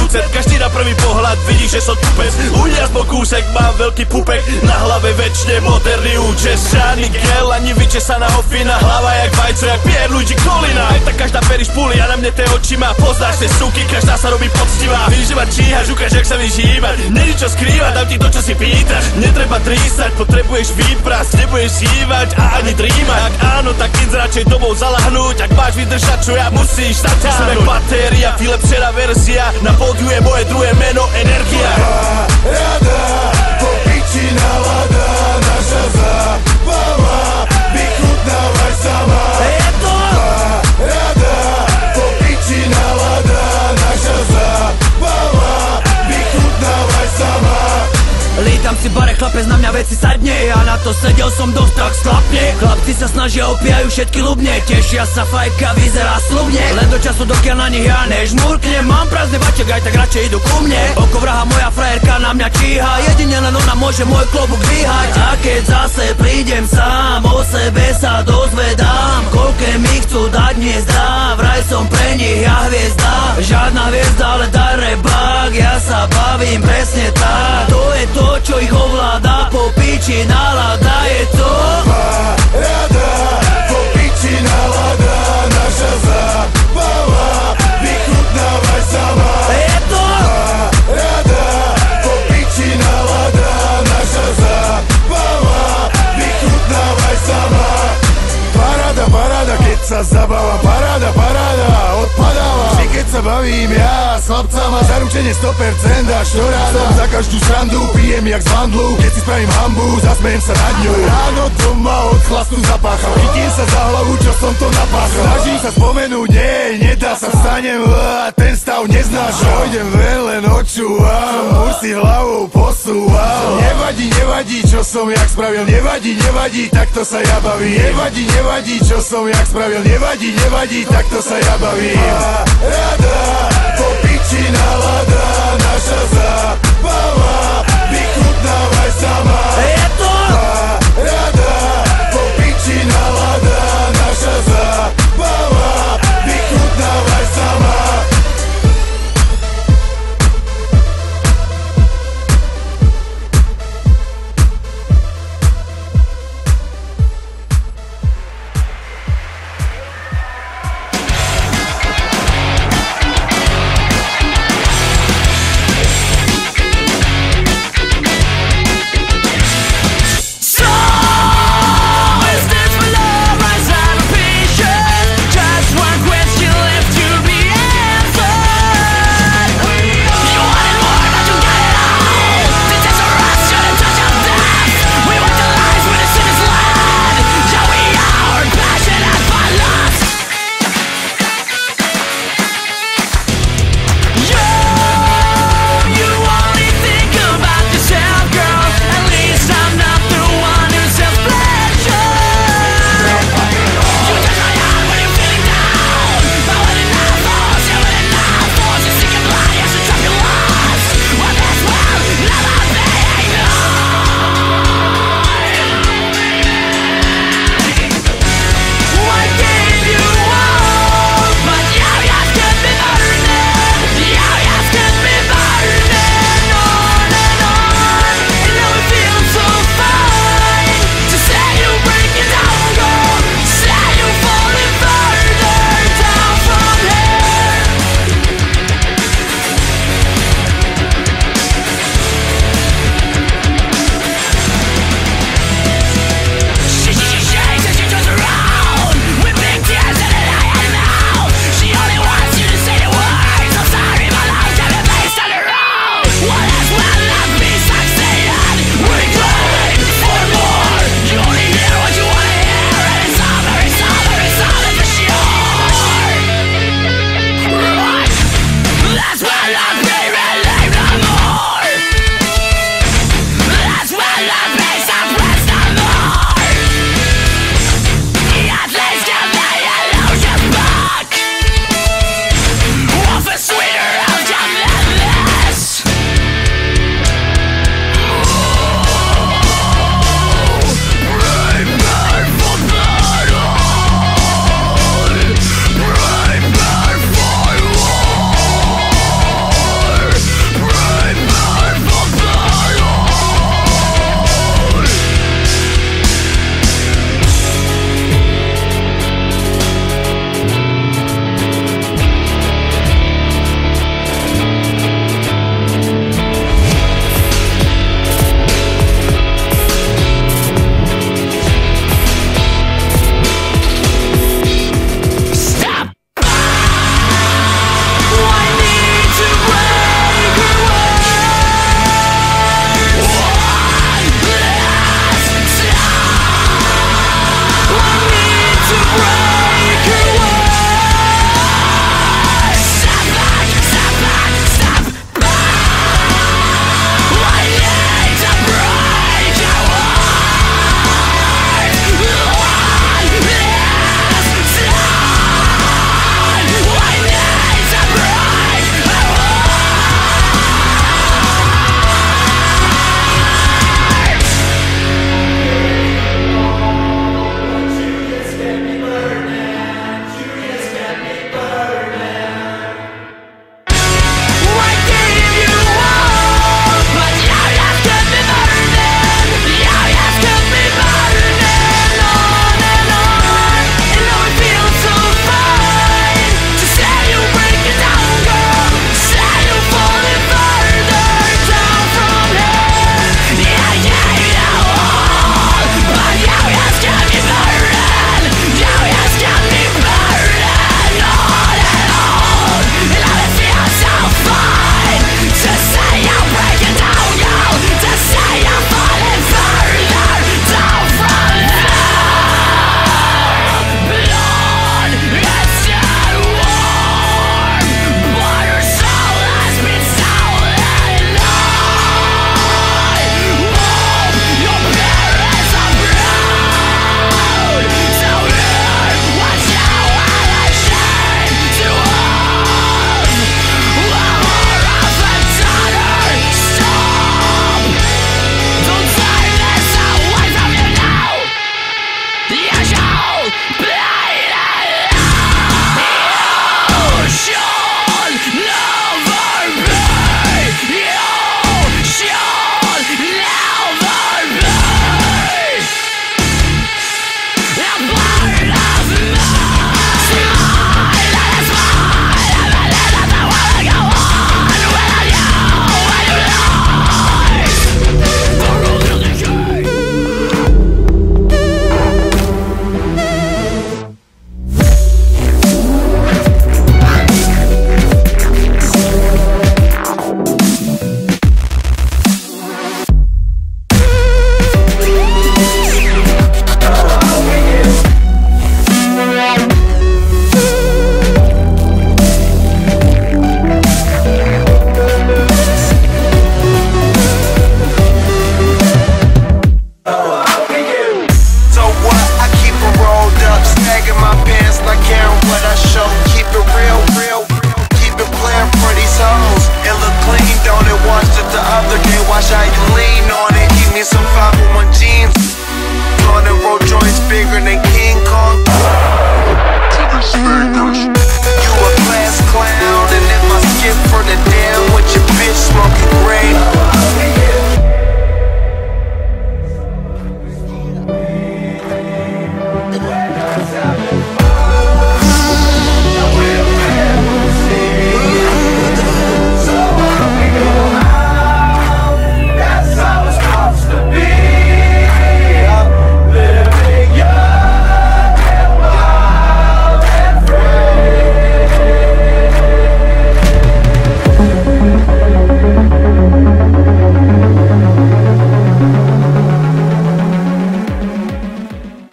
tucet. Každý na prvý pohľad vidí, že som tupec. Uniaz po kúsek, mám veľký pupek. Na hlave väčšine moderný účes. Žádny gel, ani vyčesaná hofina. Hlava jak vajco, jak Pierluigi Colina. Aj tak každá periš púli a na mne tie oči má. Poznáš tie suky, každá sa robí poctivá. Víš, že ma číhaš, ukáž, jak sa vyžívať. Není čo skrývať, dám ti to, čo si pýtaš. Netreba trísať, potrebuješ vyprásť. Nebudeš hývať a ani drímať. Ak áno, tak idz radšej domov zalahnúť. Ak máš vydržať, čo ja musíš zaťahnuť. Som jak batéria, vylepšená verzia. Na pódiu je moje druhé meno, energia. Rada, po piči nálada, naša zábava, vychutnávaj sama. Je to Rada, po piči nálada, naša zábava, vychutnávaj sama. Lítam si bare, chlapec na mňa veci sadne. A na to sedel som dosť tak slapne. Chlapci sa snažia, opijajú všetky ľubne. Tešia sa, fajka vyzerá slubne. Len do času, dokiaľ na nich ja nežmurknem. Mám prázdny vaček, aj tak radšej idú ku mne. Oko vraha, moja frajerka na mňa číha. Jedine len ona môže môj klobúk dvíhať. A keď zase prídem sám, o sebe sa dozvedám. Koľké mi chcú dať, nezdá. Vraj som pre nich ja hviezda. Žiadna hviezda, ale daj rebák. Ja sa bavím presne tak. To je to, čo ich ovláda, po piči nálada je to. Rada, po piči nálada, naša zábava, vychutnávaj sama. Je to Rada, po piči nálada, naša zábava, vychutnávaj sama. Paráda, paráda, keď sa zabáva, paráda, paráda, odpadáva. Vždy keď sa bavím ja s chlapcama, zaručenie 100% až to ráno. Za každú srandu pijem jak z vandlu. Keď si spravím hambu, zasmejem sa nad ňou. Ráno doma od chlastu zapácham, chytím sa za hlavu, čo som to napáchal. Snažím sa spomenúť, nedá sa, vstanem a ten stav neznášam. Pôjdem ven, len očúvam, už si hlavou posúvam. Nevadí, nevadí, čo som jak spravil, nevadí, nevadí, takto sa ja bavím. Nevadí, nevadí, čo som jak spravil, nevadí, nevadí, takto sa ja bavím. Rada, po piči nálada, naša zábava,